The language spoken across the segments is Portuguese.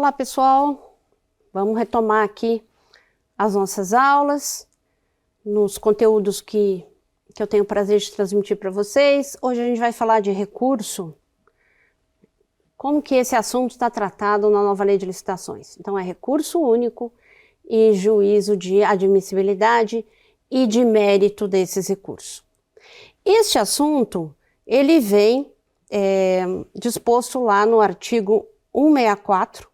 Olá pessoal, vamos retomar aqui as nossas aulas, nos conteúdos que eu tenho o prazer de transmitir para vocês. Hoje a gente vai falar de recurso, como que esse assunto está tratado na nova lei de licitações. Então é recurso único e juízo de admissibilidade e de mérito desses recursos. Este assunto, ele vem disposto lá no artigo 164,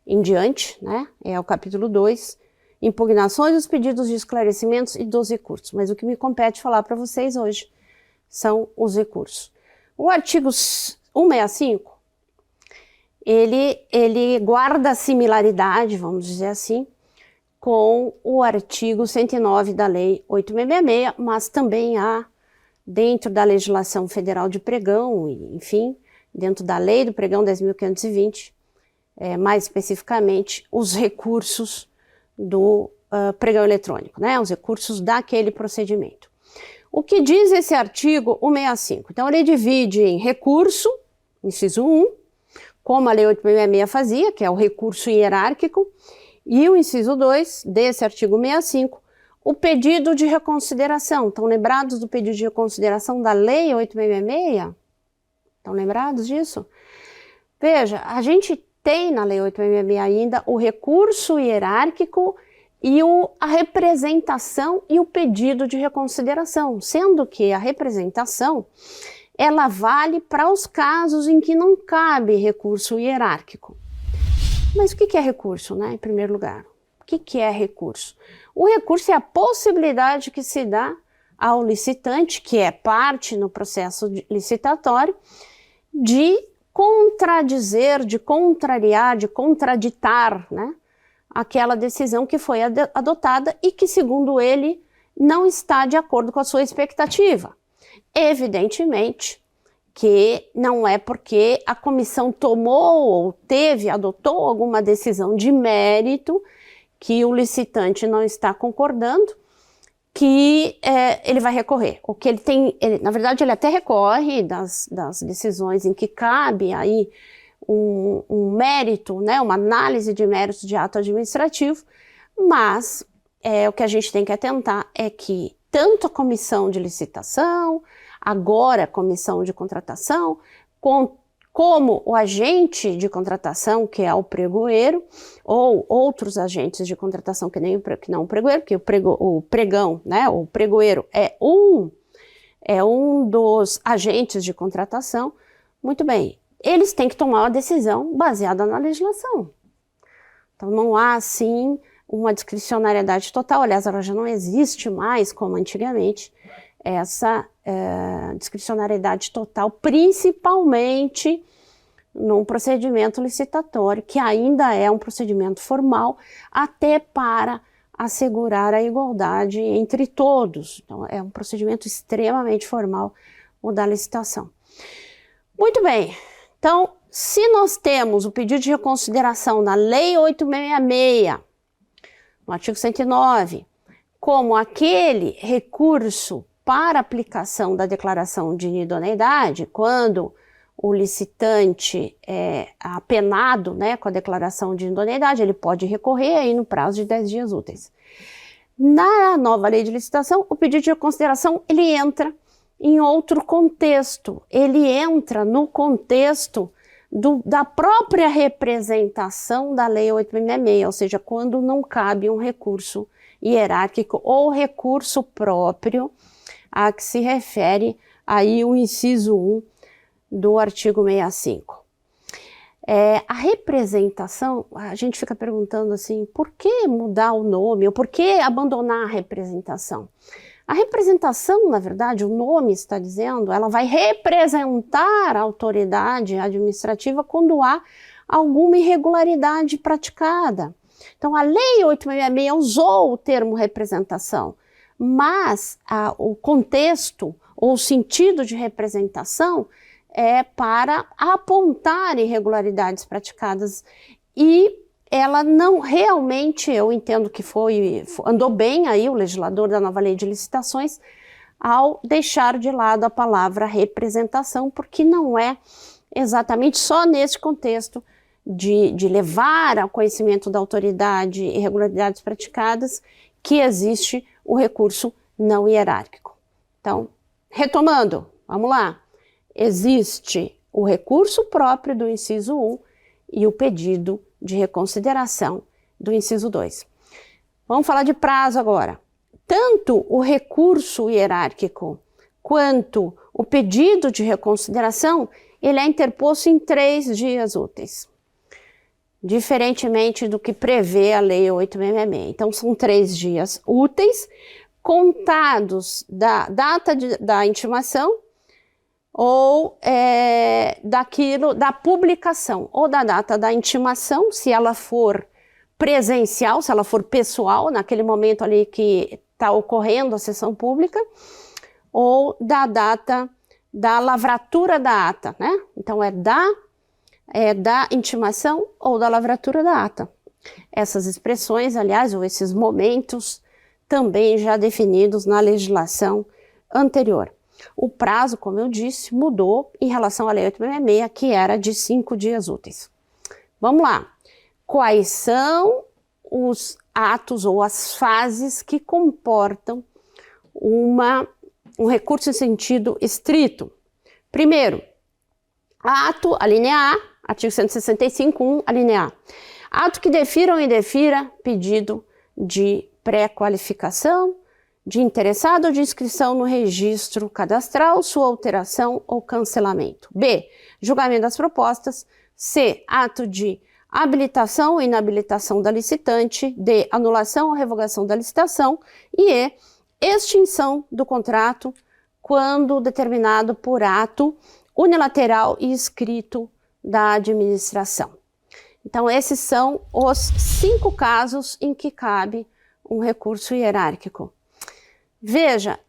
em diante, né? É o capítulo 2, impugnações dos pedidos de esclarecimentos e dos recursos. Mas o que me compete falar para vocês hoje são os recursos. O artigo 165, ele guarda similaridade, vamos dizer assim, com o artigo 109 da Lei 8.666, mas também há, dentro da legislação federal de pregão, enfim, dentro da Lei do Pregão 10.520, mais especificamente, os recursos do pregão eletrônico, né? Os recursos daquele procedimento. O que diz esse artigo 165? Então, ele divide em recurso, inciso 1, como a Lei 8.666 fazia, que é o recurso hierárquico, e o inciso 2 desse artigo 165, o pedido de reconsideração. Estão lembrados do pedido de reconsideração da Lei 8.666? Estão lembrados disso? Veja, a gente tem na Lei 8.666 ainda o recurso hierárquico e a representação e o pedido de reconsideração, sendo que a representação, ela vale para os casos em que não cabe recurso hierárquico. Mas o que é recurso, né, em primeiro lugar? O que é recurso? O recurso é a possibilidade que se dá ao licitante, que é parte no processo licitatório, de contradizer, de contrariar, de contraditar, né, aquela decisão que foi adotada e que, segundo ele, não está de acordo com a sua expectativa. Evidentemente que não é porque a comissão tomou ou adotou alguma decisão de mérito que o licitante não está concordando, que ele vai recorrer. O que na verdade, ele até recorre das decisões em que cabe aí um mérito, né, uma análise de méritos de ato administrativo, mas o que a gente tem que atentar é que tanto a comissão de licitação, agora a comissão de contratação, como o agente de contratação, que é o pregoeiro, ou outros agentes de contratação que não o pregoeiro, porque o pregão, né, o pregoeiro é um dos agentes de contratação. Muito bem, eles têm que tomar uma decisão baseada na legislação. Então não há, assim, uma discricionariedade total. Aliás, ela já não existe mais, como antigamente, essa discricionariedade total, principalmente num procedimento licitatório, que ainda é um procedimento formal, até para assegurar a igualdade entre todos. Então, é um procedimento extremamente formal o da licitação. Muito bem, então, se nós temos o pedido de reconsideração na Lei 8.666, no artigo 109, como aquele recurso para aplicação da declaração de inidoneidade, quando o licitante é apenado, né, com a declaração de inidoneidade, ele pode recorrer aí no prazo de 10 dias úteis. Na nova lei de licitação, o pedido de reconsideração, ele entra em outro contexto, ele entra no contexto da própria representação da Lei 8.666, ou seja, quando não cabe um recurso hierárquico ou recurso próprio a que se refere aí o inciso 1 do artigo 65. A representação, a gente fica perguntando assim, por que mudar o nome, ou por que abandonar a representação? A representação, na verdade, o nome está dizendo, ela vai representar a autoridade administrativa quando há alguma irregularidade praticada. Então, a Lei 8.666 usou o termo representação, mas o contexto ou o sentido de representação é para apontar irregularidades praticadas e ela não realmente, eu entendo que andou bem aí o legislador da nova lei de licitações ao deixar de lado a palavra representação, porque não é exatamente só nesse contexto de levar ao conhecimento da autoridade irregularidades praticadas, que existe o recurso não hierárquico. Então, retomando, vamos lá. Existe o recurso próprio do inciso 1 e o pedido de reconsideração do inciso 2. Vamos falar de prazo agora. Tanto o recurso hierárquico quanto o pedido de reconsideração, ele é interposto em 3 dias úteis, diferentemente do que prevê a Lei 8.666. Então, são 3 dias úteis, contados da data da intimação ou da publicação, ou da data da intimação, se ela for presencial, se ela for pessoal, naquele momento ali que está ocorrendo a sessão pública, ou da data da lavratura da ata, né? Então, é da intimação ou da lavratura da ata. Essas expressões, aliás, ou esses momentos, também já definidos na legislação anterior. O prazo, como eu disse, mudou em relação à Lei 8.666, que era de 5 dias úteis. Vamos lá. Quais são os atos ou as fases que comportam um recurso em sentido estrito? Primeiro, ato, a linha A, artigo 165.1, a linha A. Ato que defira ou indefira pedido de pré-qualificação, de interessado ou de inscrição no registro cadastral, sua alteração ou cancelamento. B, julgamento das propostas. C, ato de habilitação ou inabilitação da licitante. D, anulação ou revogação da licitação. E E, extinção do contrato quando determinado por ato unilateral e escrito da administração. Então, esses são os 5 casos em que cabe um recurso hierárquico. Veja,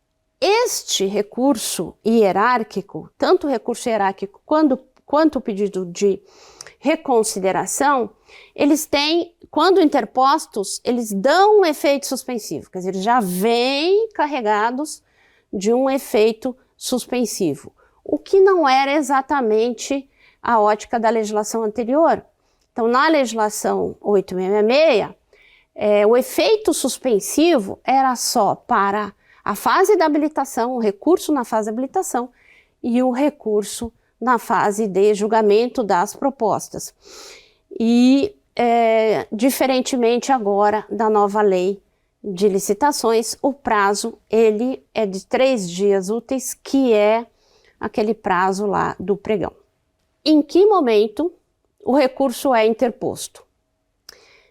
este recurso hierárquico, tanto o recurso hierárquico quanto o pedido de reconsideração, eles têm, quando interpostos, eles dão um efeito suspensivo, quer dizer, eles já vêm carregados de um efeito suspensivo, o que não era exatamente a ótica da legislação anterior. Então, na legislação 8.666, o efeito suspensivo era só para a fase da habilitação, o recurso na fase de habilitação e o recurso na fase de julgamento das propostas. E, diferentemente agora da nova lei de licitações, o prazo ele é de 3 dias úteis, que é aquele prazo lá do pregão. Em que momento o recurso é interposto?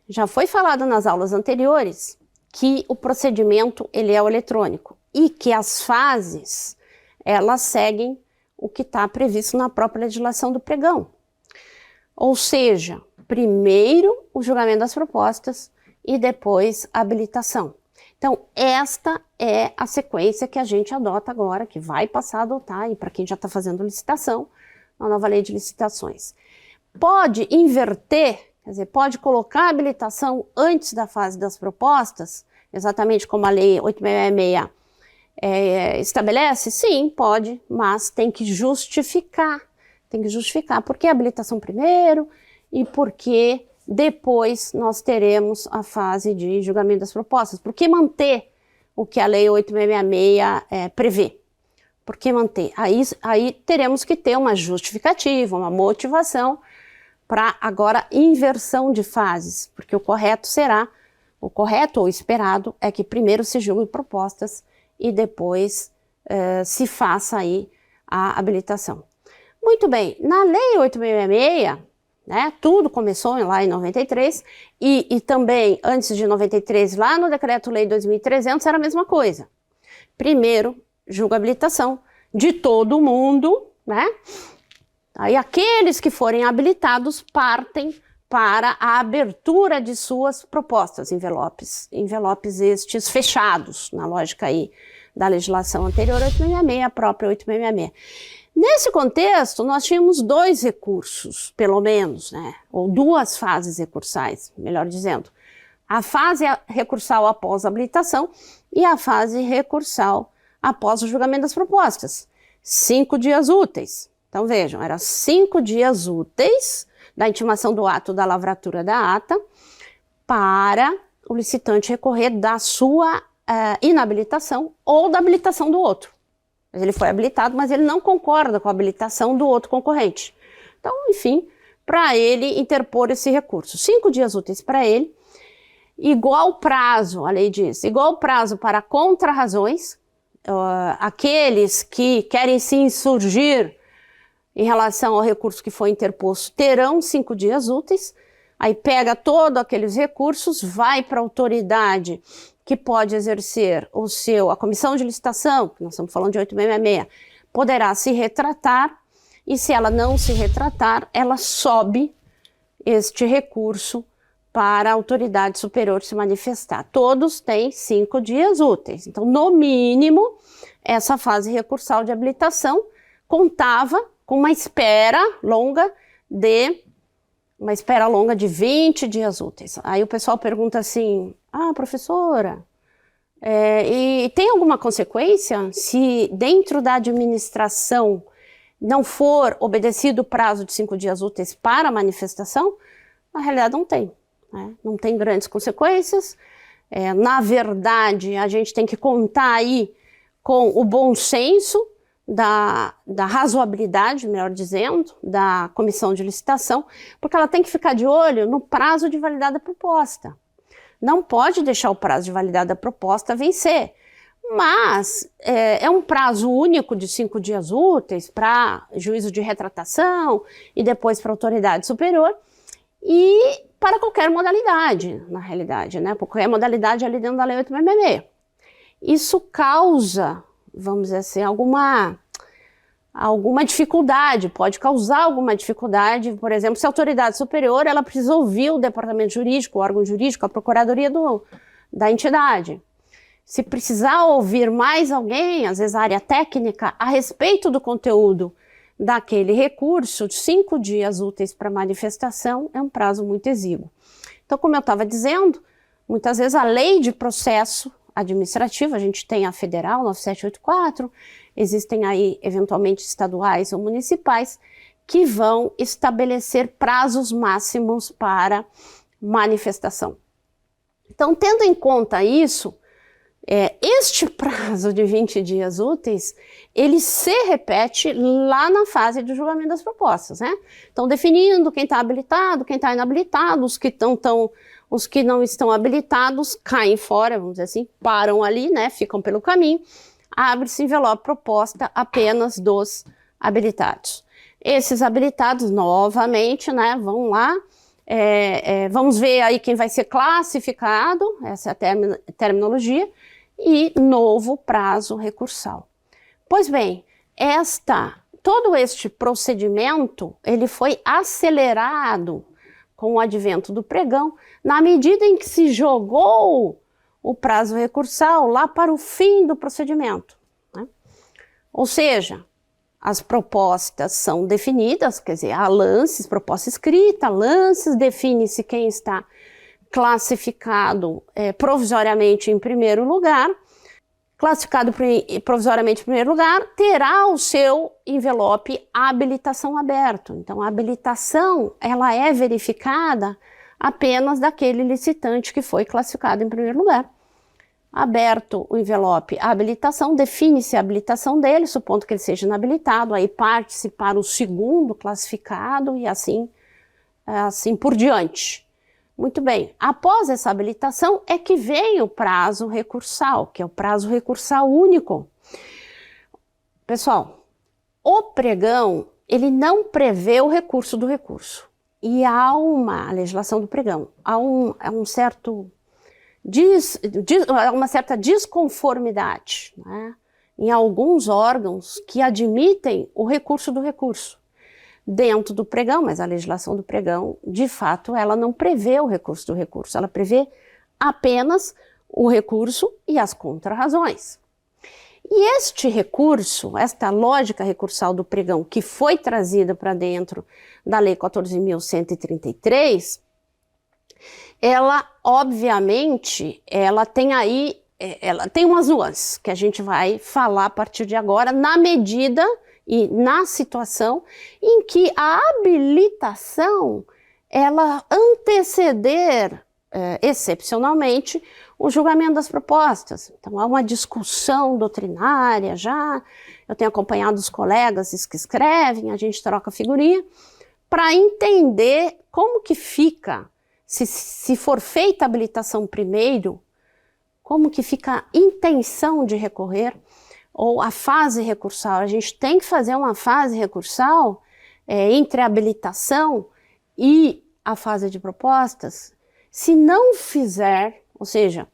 Já foi falado nas aulas anteriores que o procedimento ele é o eletrônico e que as fases elas seguem o que está previsto na própria legislação do pregão. Ou seja, primeiro o julgamento das propostas e depois a habilitação. Então, esta é a sequência que a gente adota agora, que vai passar a adotar, e para quem já está fazendo licitação, na nova lei de licitações. Pode inverter, quer dizer, pode colocar a habilitação antes da fase das propostas, exatamente como a lei 8.666 estabelece? Sim, pode, mas tem que justificar. Tem que justificar por que a habilitação primeiro e por que depois nós teremos a fase de julgamento das propostas. Por que manter o que a lei 8.666 prevê? Por que manter? Aí teremos que ter uma justificativa, uma motivação para agora inversão de fases, porque o correto ou esperado é que primeiro se julguem propostas e depois se faça aí a habilitação. Muito bem, na lei 8.666, né, tudo começou lá em 93 e também antes de 93, lá no Decreto-Lei 2.300 era a mesma coisa. Primeiro, julga a habilitação de todo mundo, né? Aí aqueles que forem habilitados partem para a abertura de suas propostas, envelopes estes fechados, na lógica aí da legislação anterior 8.666, a própria 8.666. Nesse contexto, nós tínhamos 2 recursos, pelo menos, né? Ou 2 fases recursais, melhor dizendo. A fase recursal após a habilitação e a fase recursal após o julgamento das propostas. 5 dias úteis. Então vejam, eram 5 dias úteis da intimação do ato da lavratura da ata, para o licitante recorrer da sua inabilitação ou da habilitação do outro. Ele foi habilitado, mas ele não concorda com a habilitação do outro concorrente. Então, enfim, para ele interpor esse recurso. 5 dias úteis para ele, igual prazo, a lei diz, igual prazo para contrarrazões, aqueles que querem se insurgir em relação ao recurso que foi interposto terão 5 dias úteis, aí pega todos aqueles recursos, vai para a autoridade que pode exercer a comissão de licitação, que nós estamos falando de 8666, poderá se retratar, e se ela não se retratar, ela sobe este recurso para a autoridade superior se manifestar. Todos têm 5 dias úteis. Então, no mínimo, essa fase recursal de habilitação contava com uma espera longa de 20 dias úteis. Aí o pessoal pergunta assim, professora, e tem alguma consequência se dentro da administração não for obedecido o prazo de 5 dias úteis para a manifestação? Na realidade não tem, né? Não tem grandes consequências. Na verdade, a gente tem que contar aí com o bom senso da razoabilidade, melhor dizendo, da comissão de licitação, porque ela tem que ficar de olho no prazo de validade da proposta. Não pode deixar o prazo de validade da proposta vencer, mas é um prazo único de 5 dias úteis para juízo de retratação e depois para a autoridade superior e para qualquer modalidade, na realidade, né? Qualquer modalidade ali dentro da Lei 8666. Isso causa, vamos dizer assim, alguma dificuldade, pode causar alguma dificuldade, por exemplo, se a autoridade superior ela precisa ouvir o departamento jurídico, o órgão jurídico, a procuradoria da entidade. Se precisar ouvir mais alguém, às vezes a área técnica, a respeito do conteúdo daquele recurso, 5 dias úteis para manifestação é um prazo muito exíguo. Então, como eu estava dizendo, muitas vezes a lei de processo administrativo, a gente tem a federal, 9784, existem aí eventualmente estaduais ou municipais que vão estabelecer prazos máximos para manifestação. Então, tendo em conta isso, este prazo de 20 dias úteis, ele se repete lá na fase de julgamento das propostas, né? Então, definindo quem está habilitado, quem está inabilitado, os que não estão habilitados caem fora, vamos dizer assim, param ali, né? Ficam pelo caminho, abre-se envelope proposta apenas dos habilitados. Esses habilitados, novamente, né, vão lá, vamos ver aí quem vai ser classificado, essa é a terminologia, e novo prazo recursal. Pois bem, todo este procedimento, ele foi acelerado com o advento do pregão, na medida em que se jogou o prazo recursal lá para o fim do procedimento, né? Ou seja, as propostas são definidas, quer dizer, há lances, proposta escrita, lances, define-se quem está classificado provisoriamente em primeiro lugar, classificado provisoriamente em primeiro lugar, terá o seu envelope habilitação aberto. Então, a habilitação, ela é verificada apenas daquele licitante que foi classificado em primeiro lugar. Aberto o envelope habilitação, define-se a habilitação dele, supondo que ele seja inabilitado, aí parte-se para o segundo classificado e assim por diante. Muito bem, após essa habilitação é que vem o prazo recursal, que é o prazo recursal único. Pessoal, o pregão, ele não prevê o recurso do recurso. E há a legislação do pregão, há uma certa desconformidade, né, em alguns órgãos que admitem o recurso do recurso dentro do pregão, mas a legislação do pregão, de fato, ela não prevê o recurso do recurso, ela prevê apenas o recurso e as contrarrazões. E este recurso, esta lógica recursal do pregão que foi trazida para dentro da Lei 14.133, ela, obviamente, ela tem umas nuances que a gente vai falar a partir de agora, na medida e na situação em que a habilitação ela anteceder excepcionalmente o julgamento das propostas. Então há uma discussão doutrinária já, eu tenho acompanhado os colegas que escrevem, a gente troca figurinha, para entender como que fica, se for feita a habilitação primeiro, como que fica a intenção de recorrer, ou a fase recursal. A gente tem que fazer uma fase recursal entre a habilitação e a fase de propostas. Se não fizer, ou seja,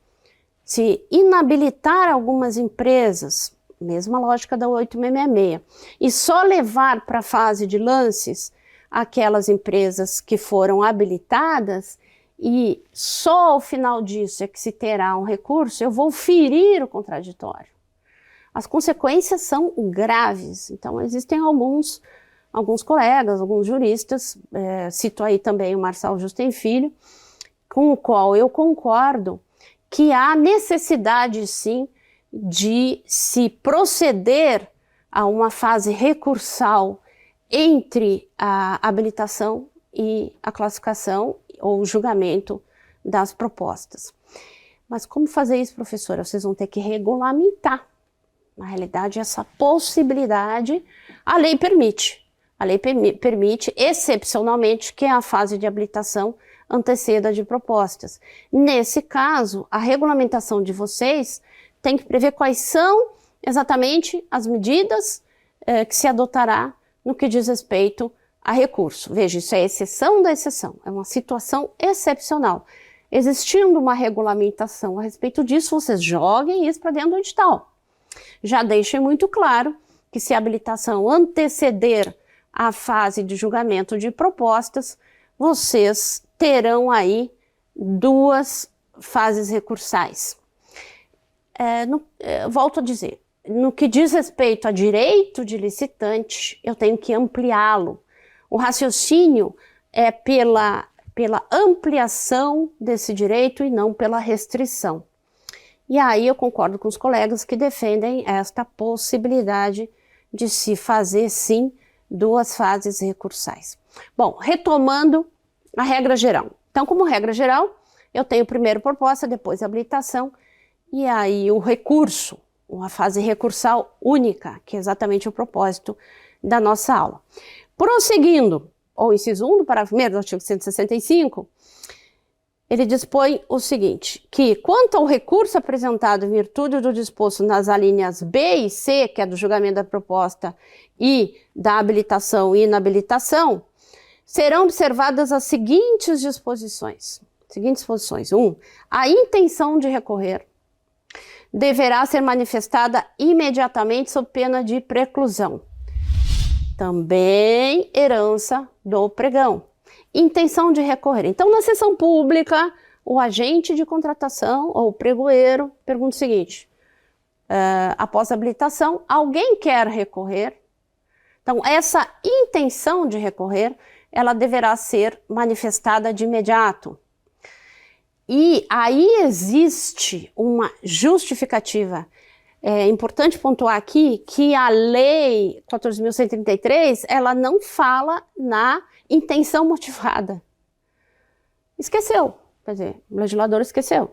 se inabilitar algumas empresas, mesma lógica da 8666, e só levar para a fase de lances aquelas empresas que foram habilitadas, e só ao final disso é que se terá um recurso, eu vou ferir o contraditório. As consequências são graves. Então existem alguns colegas, alguns juristas, cito aí também o Marçal Justem Filho, com o qual eu concordo que há necessidade sim de se proceder a uma fase recursal entre a habilitação e a classificação ou julgamento das propostas. Mas como fazer isso, professora? Vocês vão ter que regulamentar. Na realidade, essa possibilidade a lei permite. A lei permite, excepcionalmente, que a fase de habilitação anteceda de propostas. Nesse caso, a regulamentação de vocês tem que prever quais são exatamente as medidas que se adotará no que diz respeito a recurso. Veja, isso é exceção da exceção, é uma situação excepcional. Existindo uma regulamentação a respeito disso, vocês joguem isso para dentro do edital. Já deixem muito claro que se a habilitação anteceder a fase de julgamento de propostas, vocês terão aí duas fases recursais. Volto a dizer, no que diz respeito a direito de licitante, eu tenho que ampliá-lo. O raciocínio é pela ampliação desse direito e não pela restrição. E aí eu concordo com os colegas que defendem esta possibilidade de se fazer, sim, duas fases recursais. Bom, retomando a regra geral. Então, como regra geral, eu tenho primeiro proposta, depois habilitação, e aí o recurso, uma fase recursal única, que é exatamente o propósito da nossa aula. Prosseguindo, ou inciso 1 do parágrafo 1º do artigo 165, ele dispõe o seguinte, que quanto ao recurso apresentado em virtude do disposto nas alíneas B e C, que é do julgamento da proposta e da habilitação e inabilitação, serão observadas as seguintes disposições. 1. A intenção de recorrer deverá ser manifestada imediatamente sob pena de preclusão. Também herança do pregão. Intenção de recorrer. Então, na sessão pública, o agente de contratação ou o pregoeiro pergunta o seguinte, após a habilitação, alguém quer recorrer? Então, essa intenção de recorrer, ela deverá ser manifestada de imediato. E aí existe uma justificativa. É importante pontuar aqui que a lei 14.133, ela não fala na intenção motivada. Esqueceu, quer dizer, o legislador esqueceu.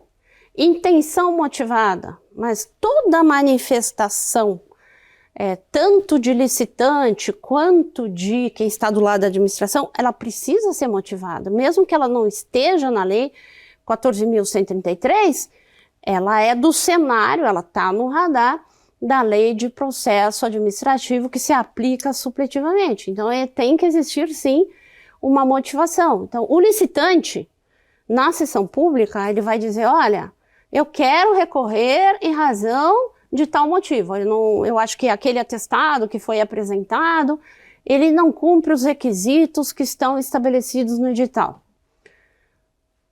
Intenção motivada, mas toda manifestação, tanto de licitante quanto de quem está do lado da administração, ela precisa ser motivada, mesmo que ela não esteja na lei 14.133, ela é do cenário, ela está no radar da lei de processo administrativo que se aplica supletivamente. Então, tem que existir, sim, uma motivação. Então, o licitante, na sessão pública, ele vai dizer, olha, eu quero recorrer em razão de tal motivo. Eu acho que aquele atestado que foi apresentado, ele não cumpre os requisitos que estão estabelecidos no edital.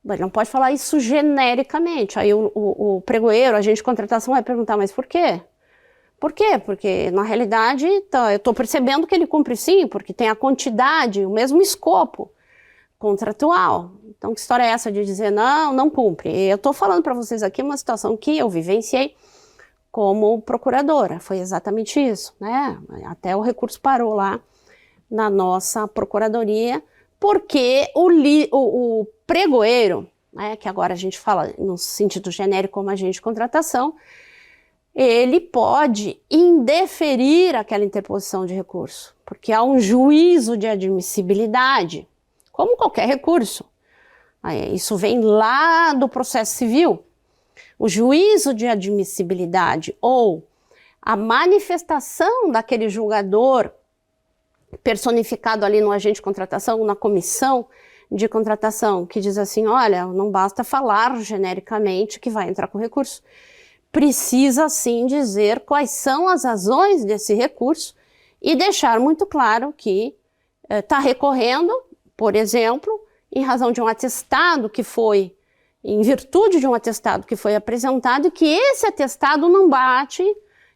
Ele não pode falar isso genericamente. Aí o pregoeiro, o agente de contratação vai perguntar, mas por quê? Por quê? Porque, na realidade, eu estou percebendo que ele cumpre sim, porque tem a quantidade, o mesmo escopo contratual. Então, que história é essa de dizer, não cumpre? Eu estou falando para vocês aqui uma situação que eu vivenciei como procuradora. Foi exatamente isso, né? Até o recurso parou lá na nossa procuradoria, porque o pregoeiro, né, que agora a gente fala no sentido genérico como agente de contratação, ele pode indeferir aquela interposição de recurso, porque há um juízo de admissibilidade, como qualquer recurso. Isso vem lá do processo civil. O juízo de admissibilidade ou a manifestação daquele julgador personificado ali no agente de contratação, na comissão de contratação, que diz assim, olha, não basta falar genericamente que vai entrar com recurso. Precisa sim dizer quais são as razões desse recurso e deixar muito claro que está recorrendo, por exemplo, em razão de um atestado que foi, em virtude de um atestado que foi apresentado, e que esse atestado não bate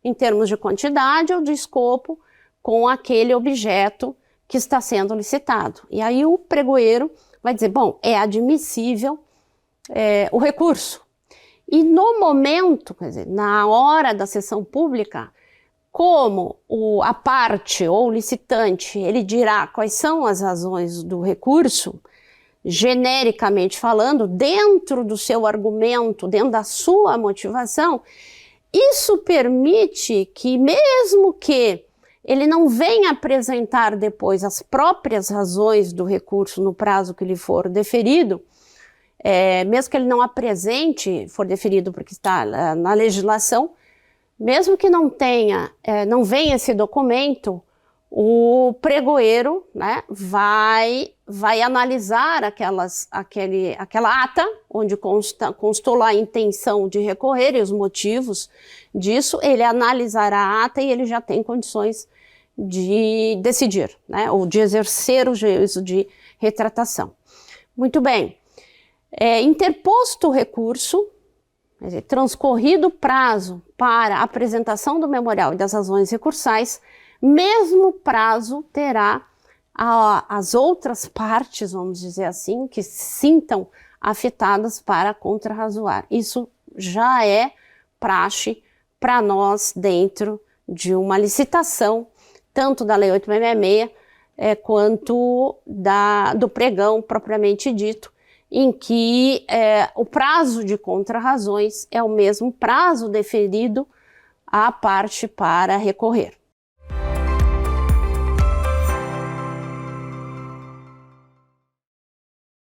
em termos de quantidade ou de escopo com aquele objeto que está sendo licitado. E aí o pregoeiro vai dizer, bom, é admissível o recurso. E no momento, quer dizer, na hora da sessão pública, como a parte ou o licitante, ele dirá quais são as razões do recurso, genericamente falando, dentro do seu argumento, dentro da sua motivação, isso permite que, mesmo que ele não venha apresentar depois as próprias razões do recurso no prazo que lhe for deferido, mesmo que ele não apresente, for deferido porque está na legislação, mesmo que não venha esse documento, o pregoeiro, né, vai analisar aquela ata, onde constou lá a intenção de recorrer e os motivos disso, ele analisará a ata e ele já tem condições de decidir, né, ou de exercer o juízo de retratação. Muito bem. Interposto o recurso, quer dizer, transcorrido o prazo para a apresentação do memorial e das razões recursais, mesmo prazo terá as outras partes, vamos dizer assim, que se sintam afetadas para contrarrazoar. Isso já é praxe para nós dentro de uma licitação, tanto da Lei 8.666 quanto do pregão propriamente dito, em que o prazo de contrarrazões é o mesmo prazo deferido à parte para recorrer.